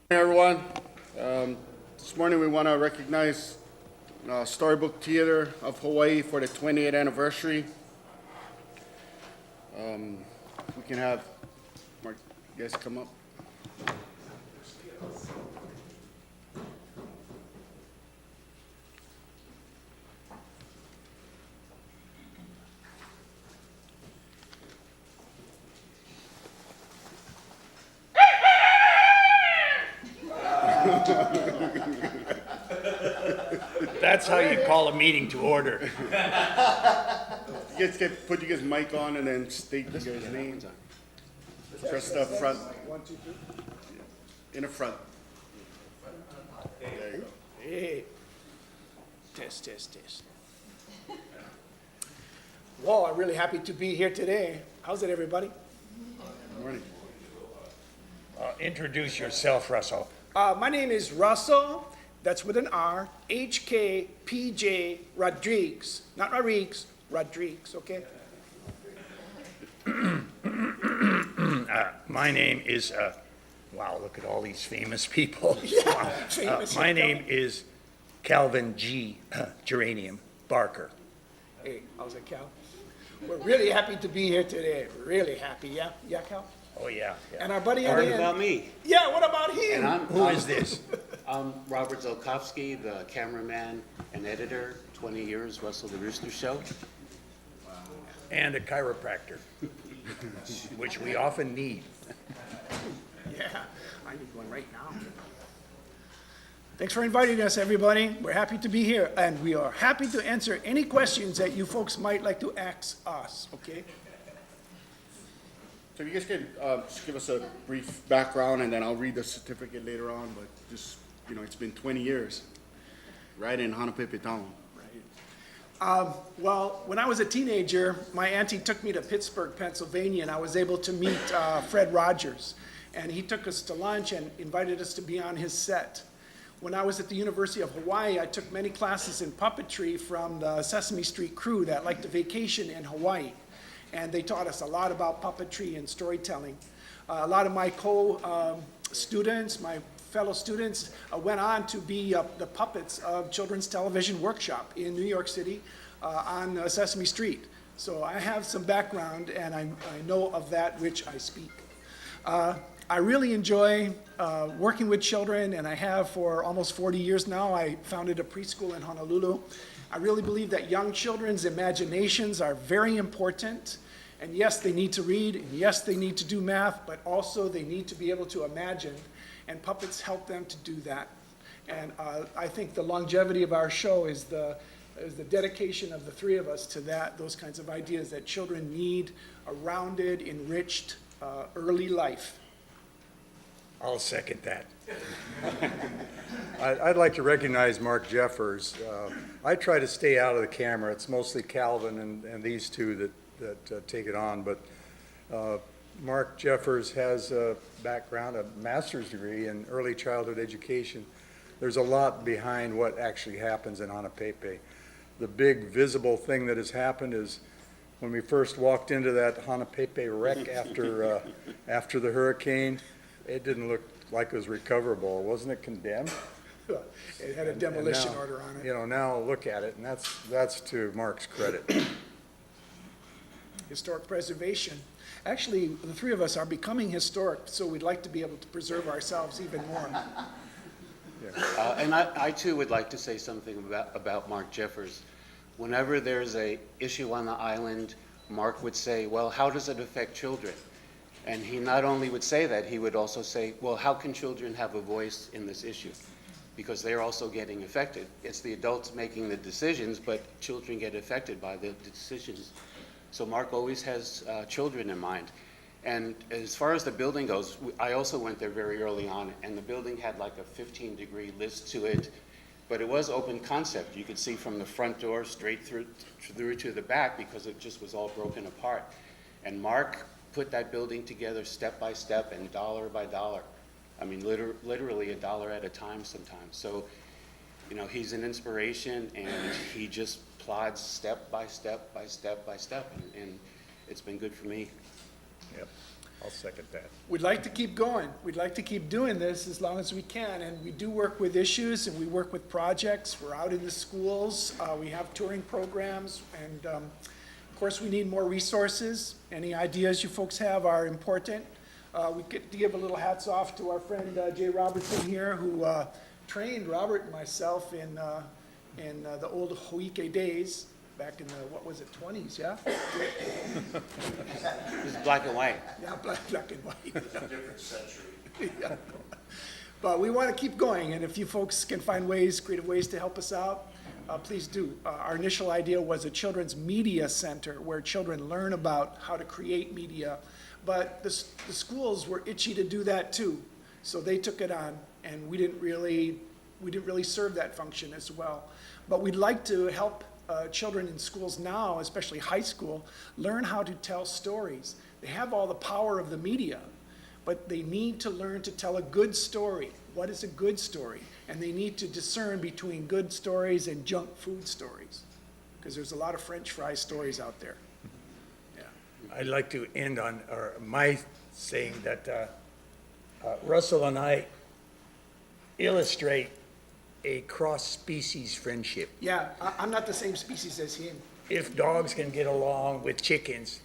Hey everyone, this morning we want to recognize Storybook Theater of Hawaii for the 28th anniversary. We can have Mark, you guys come up. That's how you call a meeting to order. You guys can put your guys' mic on and then state your guys' names. Press the front. In the front. There you go. Hey. Test. Well, I'm really happy to be here today. How's it, everybody? Good morning. Introduce yourself, Russell. My name is Russell. That's with an R. HKPJ Rodriguez. Not Rodriguez, Rodriguez, okay? My name is, wow, look at all these famous people. Yeah, famous. My name is Calvin G. Geranium Barker. Hey, how's it, Cal? We're really happy to be here today. Really happy, yeah? Yeah, Cal? Oh, yeah. And our buddy on What the end. about me? Yeah, what about him? And Who is this? I'm Robert Zolkowski, the cameraman and editor, 20 years, Russell the Rooster Show. And a chiropractor, which we often need. Yeah, I need one right now. Thanks for inviting us, everybody. We're happy to be here, and we are happy to answer any questions that you folks might like to ask us, okay? So if you guys can just give us a brief background and then I'll read the certificate later on, but just, it's been 20 years, right in Hanapepe Town. Well, when I was a teenager, my auntie took me to Pittsburgh, Pennsylvania, and I was able to meet Fred Rogers. And he took us to lunch and invited us to be on his set. When I was at the University of Hawaii, I took many classes in puppetry from the Sesame Street crew that liked to vacation in Hawaii. And they taught us a lot about puppetry and storytelling. A lot of my co-students, my fellow students, went on to be the puppets of Children's Television Workshop in New York City on Sesame Street. So I have some background and I know of that which I speak. I really enjoy working with children, and I have for almost 40 years now. I founded a preschool in Honolulu. I really believe that young children's imaginations are very important. And yes, they need to read, and yes, they need to do math, but also they need to be able to imagine, and puppets help them to do that. And I think the longevity of our show is the dedication of the three of us to those kinds of ideas that children need a rounded, enriched, early life. I'll second that. I'd like to recognize Mark Jeffers. I try to stay out of the camera. It's mostly Calvin and these two that take it on. But Mark Jeffers has a background, a master's degree in early childhood education. There's a lot behind what actually happens in Hanapepe. The big visible thing that has happened is when we first walked into that Hanapepe wreck after the hurricane, it didn't look like it was recoverable. Wasn't it condemned? It had a demolition now, order on it. Now look at it, and that's to Mark's credit. Historic preservation. Actually, the three of us are becoming historic, so we'd like to be able to preserve ourselves even more. And I too would like to say something about Mark Jeffers. Whenever there's a issue on the island, Mark would say, well, how does it affect children? And he not only would say that, he would also say, well, how can children have a voice in this issue? Because they're also getting affected. It's the adults making the decisions, but children get affected by the decisions. So Mark always has children in mind. And as far as the building goes, I also went there very early on, and the building had like a 15-degree list to it, but it was open concept. You could see from the front door straight through to the back because it just was all broken apart. And Mark put that building together step by step and dollar by dollar. I mean, literally a dollar at a time sometimes. So, he's an inspiration, and he just plods step by step by step by step, and it's been good for me. Yep. I'll second that. We'd like to keep going. We'd like to keep doing this as long as we can, and we do work with issues, and we work with projects. We're out in the schools. We have touring programs, and of course, we need more resources. Any ideas you folks have are important. We get to give a little hats off to our friend Jay Robertson here, who trained Robert and myself in the old Hoike days, back in the, what was it, 20s, yeah? It's black and white. Yeah, black and white. Different century. Yeah. But we want to keep going, and if you folks can find ways, creative ways to help us out, please do. Our initial idea was a children's media center where children learn about how to create media, but the schools were itchy to do that too, so they took it on, and we didn't really serve that function as well. But we'd like to help children in schools now, especially high school, learn how to tell stories. They have all the power of the media, but they need to learn to tell a good story. What is a good story? And they need to discern between good stories and junk food stories, because there's a lot of French fry stories out there. Yeah. I'd like to end on my saying that Russell and I illustrate a cross-species friendship. Yeah, I'm not the same species as him. If dogs can get along with chickens,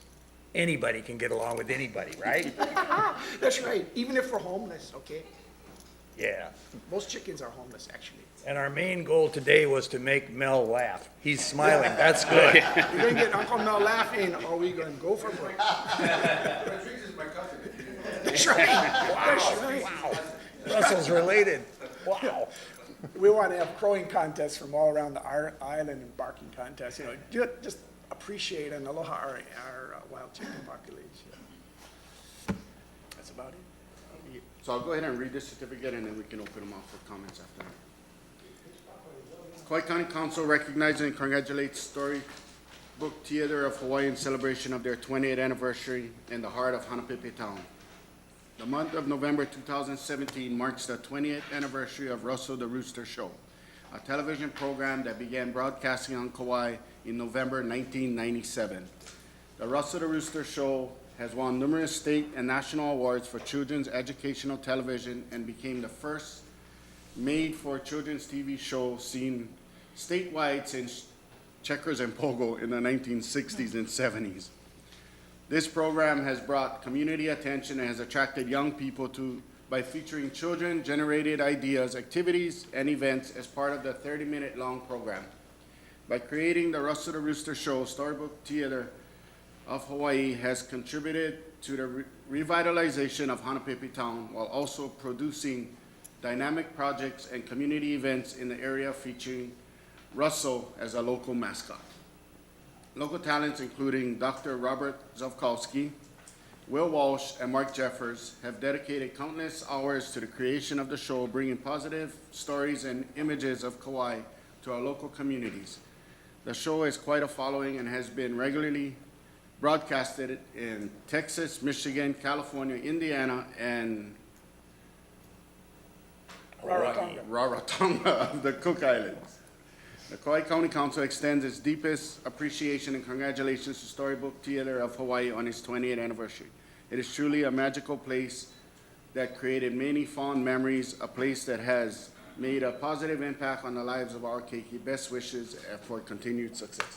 anybody can get along with anybody, right? That's right, even if we're homeless, okay? Yeah. Most chickens are homeless, actually. And our main goal today was to make Mel laugh. He's smiling, that's good. We're gonna get Uncle Mel laughing, or we gonna go for broke. Rodriguez is my cousin. That's right, that's right. Russell's related. Wow. We want to have crowing contests from all around the island and barking contests, you know, just appreciate and aloha our wild chicken population. That's about it. So I'll go ahead and read this certificate, and then we can open them up for comments after that. Kauai County Council recognizes and congratulates Storybook Theater of Hawaii in celebration of their 20th anniversary in the heart of Hanapepe Town. The month of November 2017 marks the 20th anniversary of Russell the Rooster Show, a television program that began broadcasting on Kauai in November 1997. The Russell the Rooster Show has won numerous state and national awards for children's educational television and became the first made-for-children's TV show seen statewide since Checkers and Pogo in the 1960s and 70s. This program has brought community attention and has attracted young people by featuring children-generated ideas, activities, and events as part of the 30-minute long program. By creating the Russell the Rooster Show, Storybook Theater of Hawaii has contributed to the revitalization of Hanapepe Town while also producing dynamic projects and community events in the area featuring Russell as a local mascot. Local talents including Dr. Robert Zovkowski, Will Walsh, and Mark Jeffers have dedicated countless hours to the creation of the show, bringing positive stories and images of Kauai to our local communities. The show has quite a following and has been regularly broadcasted in Texas, Michigan, California, Indiana, and Rarotonga of the Cook Islands. The Kauai County Council extends its deepest appreciation and congratulations to Storybook Theater of Hawaii on its 20th anniversary. It is truly a magical place that created many fond memories, a place that has made a positive impact on the lives of our keiki. Best wishes for continued success.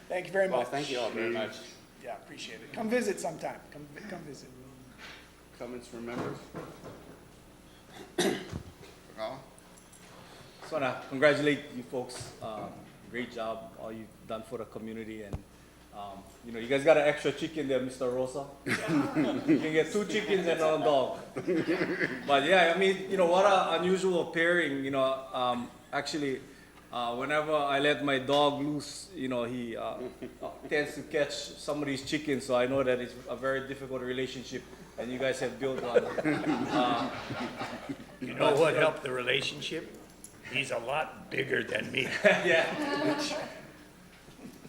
Thank you very much. Well, thank you all very much. Yeah, appreciate it. Come visit sometime. Come visit. Comments from members? Carl? Just want to congratulate you folks. Great job, all you've done for the community. And, you guys got an extra chicken there, Mr. Rosa. You can get 2 chickens and 1 dog. But yeah, I mean, what an unusual pairing. Actually, whenever I let my dog loose, he tends to catch some of these chickens. So I know that it's a very difficult relationship, and you guys have built one. You know what helped the relationship? He's a lot bigger than me. Yeah,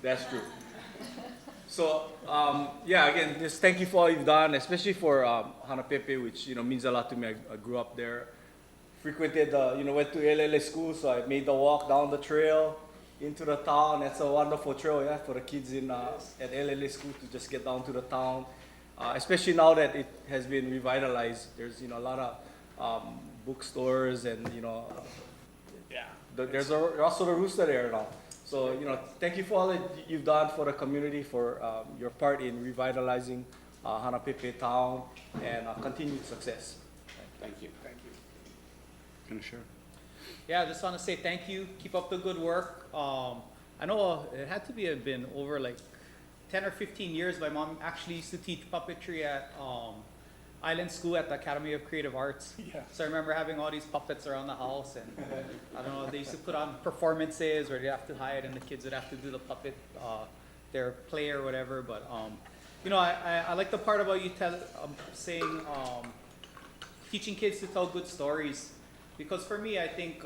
that's true. So Yeah, again, just thank you for all you've done, especially for Hanapepe, which means a lot to me. I grew up there, frequented, went to LLA school, so I made the walk down the trail into the town. That's a wonderful trail, yeah, for the kids at LLA school to just get down to the town. Especially now that it has been revitalized, there's a lot of bookstores and Yeah. there's also the Rooster there now. So, thank you for all that you've done for the community, for your part in revitalizing Hanapepe town, and continued success. Thank you. Thank you. Finish her. Yeah, I just want to say thank you. Keep up the good work. I know it had to been over like 10 or 15 years. My mom actually used to teach puppetry at Island School at the Academy of Creative Arts. Yeah. So I remember having all these puppets around the house, and I don't know, they used to put on performances where they have to hide and the kids would have to do the puppet, their play or whatever. But I like the part about you saying teaching kids to tell good stories, because for me, I think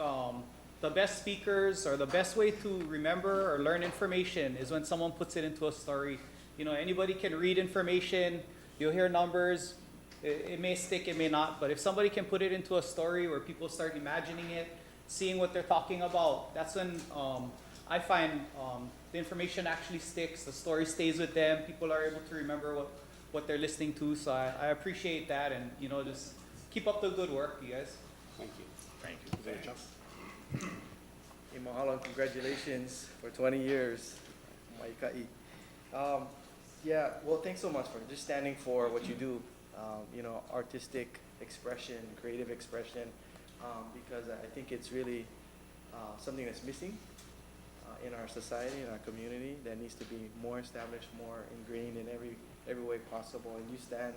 the best speakers, or the best way to remember or learn information, is when someone puts it into a story. Anybody can read information, you'll hear numbers, it may stick, it may not, but if somebody can put it into a story where people start imagining it, seeing what they're talking about, that's when I find the information actually sticks, the story stays with them, people are able to remember what they're listening to. So I appreciate that, and just keep up the good work, you guys. Thank you. Thank you. Is that your job? Hey, mahalo and congratulations for 20 years. Maikai. Yeah, well, thanks so much for just standing for what you do. Artistic expression, creative expression, because I think it's really something that's missing in our society, in our community, that needs to be more established, more ingrained in every way possible. And you stand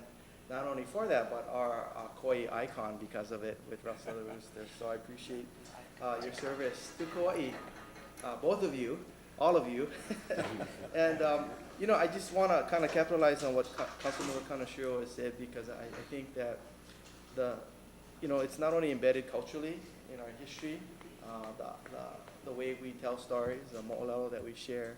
not only for that, but are a Kauai icon because of it with Russell the Rooster. So I appreciate your service to Kauai, both of you, all of you. And I just want to kind of capitalize on what Councilmember Kanashiro has said, because I think that it's not only embedded culturally in our history, the way we tell stories, the mo'olelo that we share,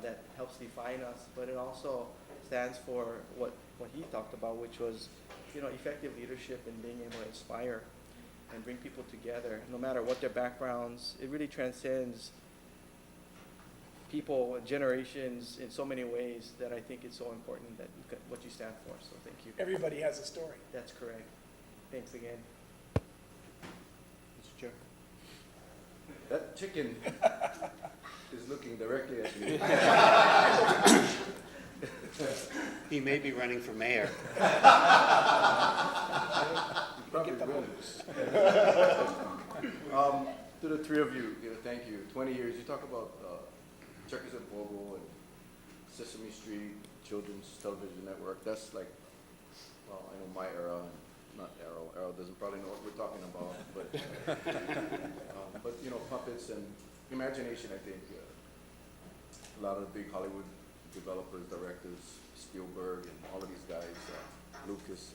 that helps define us, but it also stands for what he talked about, which was effective leadership and being able to inspire and bring people together, no matter what their backgrounds. It really transcends people and generations in so many ways that I think it's so important that what you stand for. So thank you. Everybody has a story. That's correct. Thanks again. Mr. Chair. That chicken is looking directly at me. He may be running for mayor. Probably will. To the three of you, thank you. 20 years. You talk about Checkers and Pogo and Sesame Street, Children's Television Network. That's like, well, I know my era, not Arrow. Arrow doesn't probably know what we're talking about, but puppets and imagination. I think a lot of the big Hollywood developers, directors, Spielberg, and all of these guys, Lucas.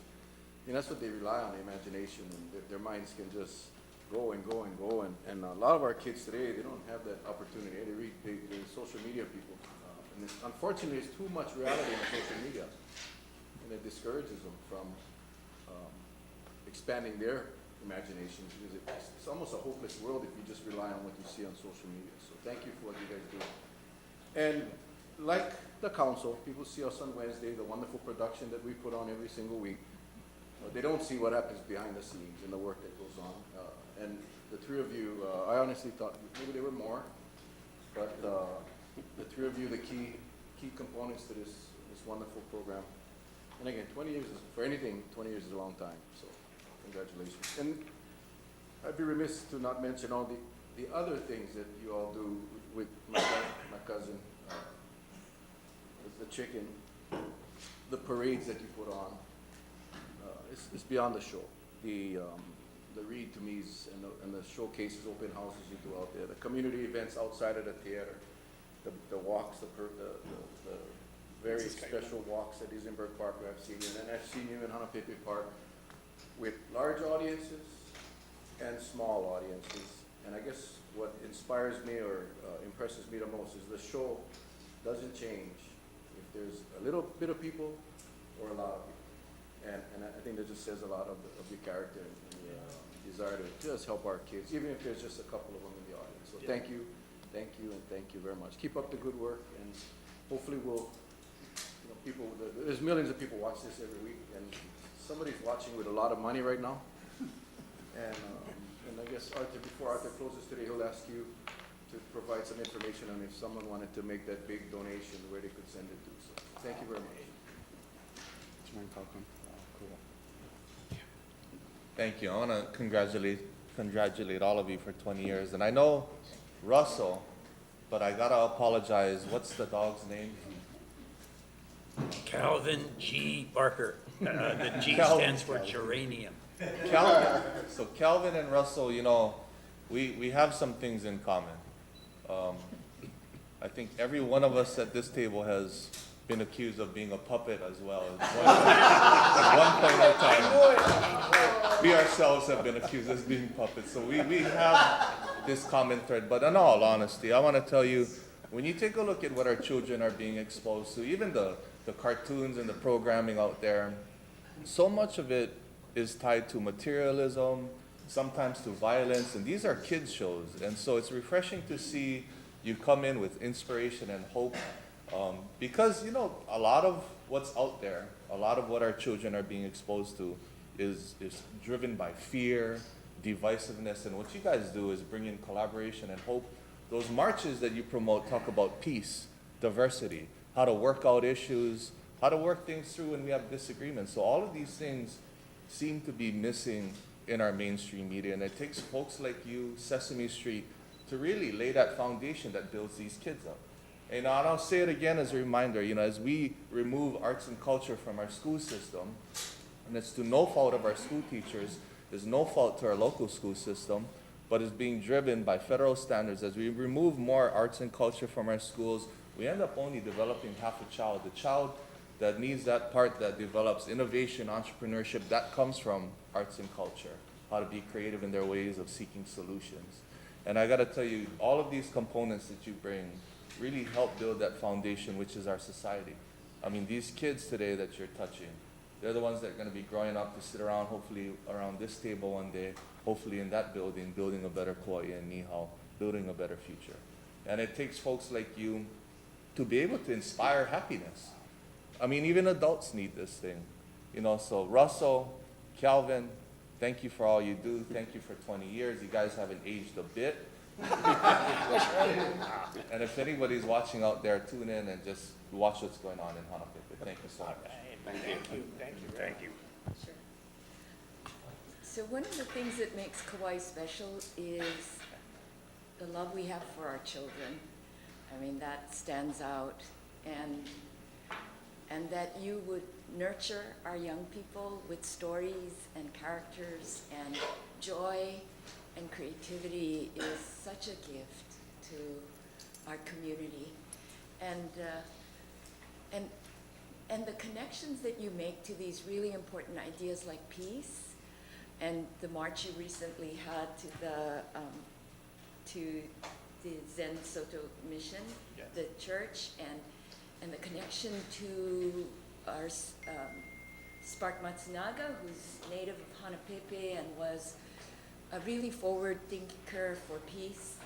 That's what they rely on, the imagination, and their minds can just go and go and go. And a lot of our kids today, they don't have that opportunity. They're social media people. And unfortunately, there's too much reality on social media, and it discourages them from expanding their imaginations, because it's almost a hopeless world if you just rely on what you see on social media. So thank you for what you guys do. And like the council, people see us on Wednesday, the wonderful production that we put on every single week. They don't see what happens behind the scenes and the work that goes on. And the three of you, I honestly thought maybe there were more, but the three of you, the key components to this wonderful program. And again, 20 years is, for anything, 20 years is a long time. So congratulations. And I'd be remiss to not mention all the other things that you all do with my cousin, the chicken, the parades that you put on. It's beyond the show. The read to me's and the showcases, open houses you do out there, the community events outside of the theater, the walks, the very special walks at Isenberg Park where I've seen you, and then I've seen you in Hanapepe Park with large audiences and small audiences. And I guess what inspires me or impresses me the most is the show doesn't change if there's a little bit of people or a lot of people. And I think that just says a lot of your character and your desire to just help our kids, even if there's just a couple of them in the audience. So thank you, and thank you very much. Keep up the good work, and hopefully we'll, there's millions of people watch this every week, and somebody's watching with a lot of money right now. And I guess Arthur, before Arthur closes today, he'll ask you to provide some information on if someone wanted to make that big donation, where they could send it to. So thank you very much. Thank you. I want to congratulate all of you for 20 years. And I know Russell, but I got to apologize. What's the dog's name? Calvin G. Barker. The G Calvin. stands for geranium. Calvin. So Calvin and Russell, you know, we have some things in common. I think every one of us at this table has been accused of being a puppet as well. At one point in time, we ourselves have been accused of being puppets. So we have this common thread. But in all honesty, I want to tell you, when you take a look at what our children are being exposed to, even the cartoons and the programming out there, so much of it is tied to materialism, sometimes to violence, and these are kids' shows. And so it's refreshing to see you come in with inspiration and hope. Because, you know, a lot of what's out there, a lot of what our children are being exposed to is driven by fear, divisiveness, and what you guys do is bring in collaboration and hope. Those marches that you promote talk about peace, diversity, how to work out issues, how to work things through when we have disagreements. So all of these things seem to be missing in our mainstream media, and it takes folks like you, Sesame Street, to really lay that foundation that builds these kids up. And I'll say it again as a reminder, you know, as we remove arts and culture from our school system, and it's to no fault of our school teachers, there's no fault to our local school system, but it's being driven by federal standards. As we remove more arts and culture from our schools, we end up only developing half a child. The child that needs that part that develops innovation, entrepreneurship, that comes from arts and culture, how to be creative in their ways of seeking solutions. And I gotta tell you, all of these components that you bring really help build that foundation, which is our society. I mean, these kids today that you're touching, they're the ones that are gonna be growing up to sit around, hopefully around this table one day, hopefully in that building, building a better Kauai and Nihau, building a better future. And it takes folks like you to be able to inspire happiness. I mean, even adults need this thing. You know, so Russell, Calvin, thank you for all you do. Thank you for 20 years. You guys haven't aged a bit. And if anybody's watching out there, tune in and just watch what's going on in Hanapepe. Thank you so much. Thank you. Sure. So one of the things that makes Kauai special is the love we have for our children. I mean, that stands out. And that you would nurture our young people with stories and characters and joy and creativity is such a gift to our community. And the connections that you make to these really important ideas like peace, and the march you recently had to the Zen Soto mission, Yes. the church, and the connection to our Spark Matsunaga, who's native of Hanapepe and was a really forward thinker for peace,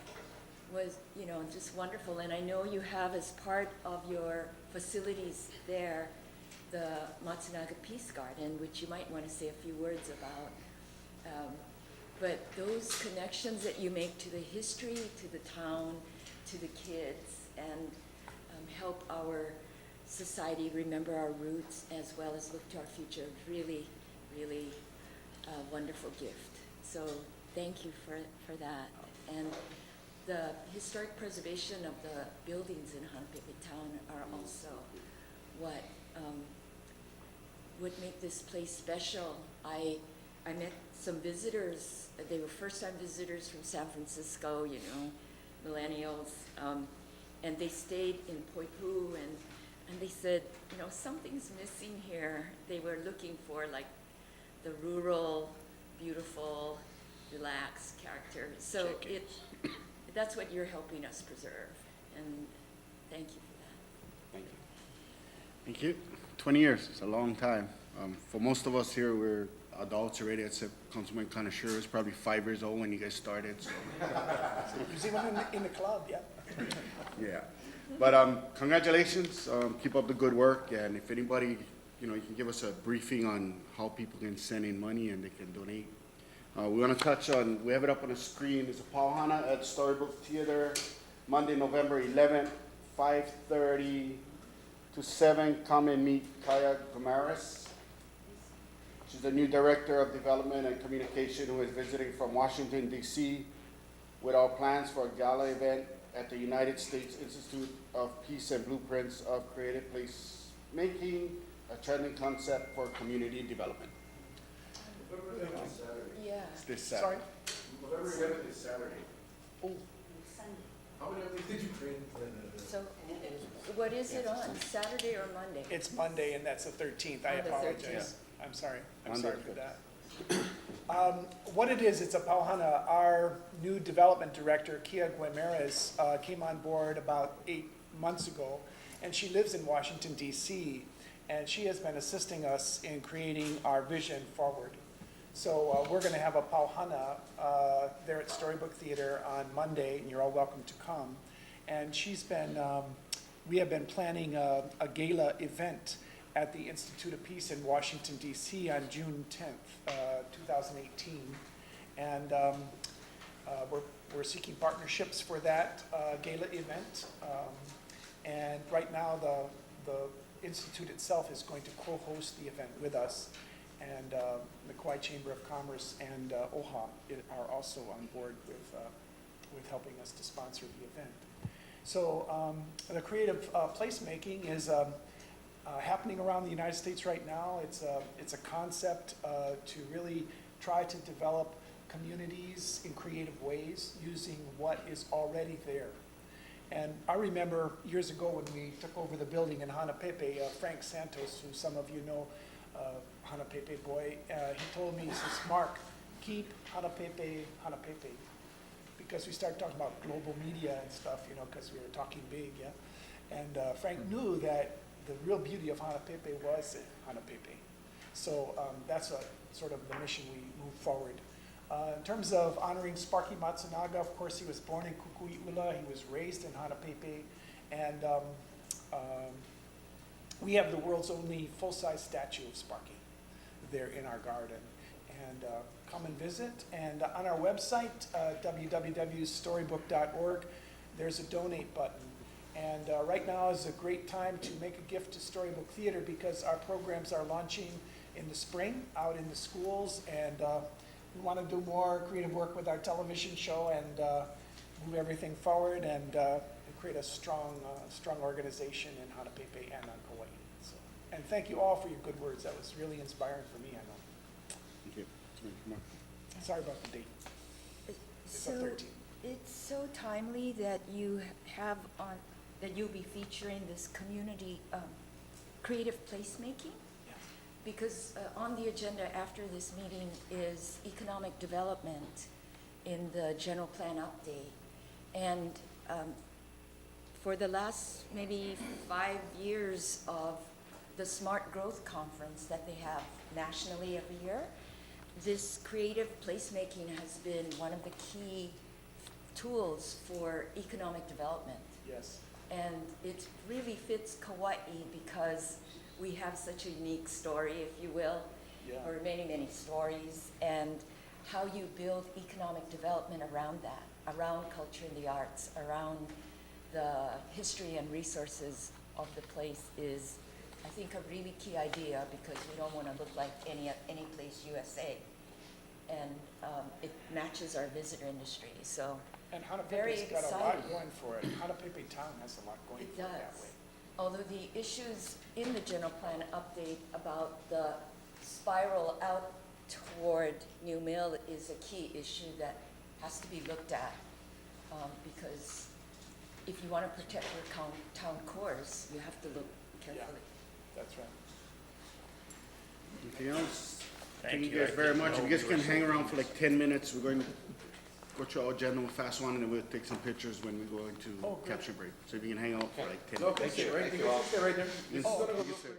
was, you know, just wonderful. And I know you have as part of your facilities there the Matsunaga Peace Garden, which you might want to say a few words about. But those connections that you make to the history, to the town, to the kids, and help our society remember our roots as well as look to our future, really, really a wonderful gift. So thank you for that. And the historic preservation of the buildings in Hanapepe town are also what would make this place special. I met some visitors. They were first-time visitors from San Francisco, you know, millennials, and they stayed in Poipu, and they said, you know, something's missing here. They were looking for like the rural, beautiful, relaxed character. So that's what you're helping us preserve, and thank you for that. Thank you. Thank you. 20 years, it's a long time. For most of us here, we're adults already, except Councilman Connoisseur was probably 5 years old when you guys started, so, You see one in the club, yeah. yeah. But congratulations, keep up the good work, and if anybody, you can give us a briefing on how people can send in money and they can donate. We want to touch on, we have it up on the screen, it's a Pauhana at Storybook Theater, Monday, November 11th, 5:30 to 7. Come and meet Kaya Gamaris. She's the new Director of Development and Communication who is visiting from Washington, D.C. with our plans for a gala event at the United States Institute of Peace and Blueprints of Creative Placemaking, a trending concept for community development. Yeah. It's this Sorry? Saturday. November 11th is Saturday. Sunday. How many of these did you train? So what is it on, Saturday or Monday? It's Monday, and that's the 13th. I On the apologize. I'm sorry. I'm Monday sorry the for that. What it is, it's a Pauhana. Our new development director, Kia Guimares, came on board about 8 months ago, and she lives in Washington, D.C., and she has been assisting us in creating our vision forward. So we're going to have a Pauhana there at Storybook Theater on Monday, and you're all welcome to come. And we have been planning a gala event at the Institute of Peace in Washington, D.C. on June 10th, 2018. And we're seeking partnerships for that gala event. And right now, the Institute itself is going to co-host the event with us. And the Kauai Chamber of Commerce and OHA are also on board with helping us to sponsor the event. So the creative placemaking is happening around the United States right now. It's a concept to really try to develop communities in creative ways using what is already there. And I remember years ago when we took over the building in Hanapepe, Frank Santos, who some of you know, Hanapepe boy, he told me, he says, Mark, keep Hanapepe, Hanapepe. Because we started talking about global media and stuff, because we were talking big, yeah? And Frank knew that the real beauty of Hanapepe was Hanapepe. So that's sort of the mission we move forward. In terms of honoring Sparky Matsunaga, of course, he was born in Kukui'ula. He was raised in Hanapepe. And we have the world's only full-size statue of Sparky there in our garden. And come and visit. And on our website, www.storybook.org, there's a donate button. And right now is a great time to make a gift to Storybook Theater because our programs are launching in the spring out in the schools. And we want to do more creative work with our television show and move everything forward and create a strong organization in Hanapepe and on Kauai. So, and thank you all for your good words. That was really inspiring for me, I know. Thank you. Come on. Sorry about the date. It's the So 13th. it's so timely that you have that you'll be featuring this community creative placemaking. Because on the agenda after this meeting is economic development in the general plan update. And for the last maybe 5 years of the Smart Growth Conference that they have nationally every year, this creative placemaking has been one of the key tools for economic development. Yes. And it really fits Kauai because we have such a unique story, if you will, Yeah. or many, many stories, and how you build economic development around that, around culture and the arts, around the history and resources of the place is, I think, a really key idea because we don't want to look like any place USA. And it matches our visitor industry, so And very Hanapepe's got a lot exciting. going for it. Hanapepe town has a lot going It for it that does. way. Although the issues in the general plan update about the spiral out toward New Mill is a key issue that has to be looked at. Because if you want to protect your town cores, you have to look carefully. That's right. Anything else? Thank Thank you you. guys very much. If you guys can hang around for like 10 minutes, we're going to go through our agenda, we'll fast one, and then we'll take some pictures when we go into capture break. So if you can hang out for like 10 No, minutes. thank you, right? You can stay right there. Yes, yes, sir.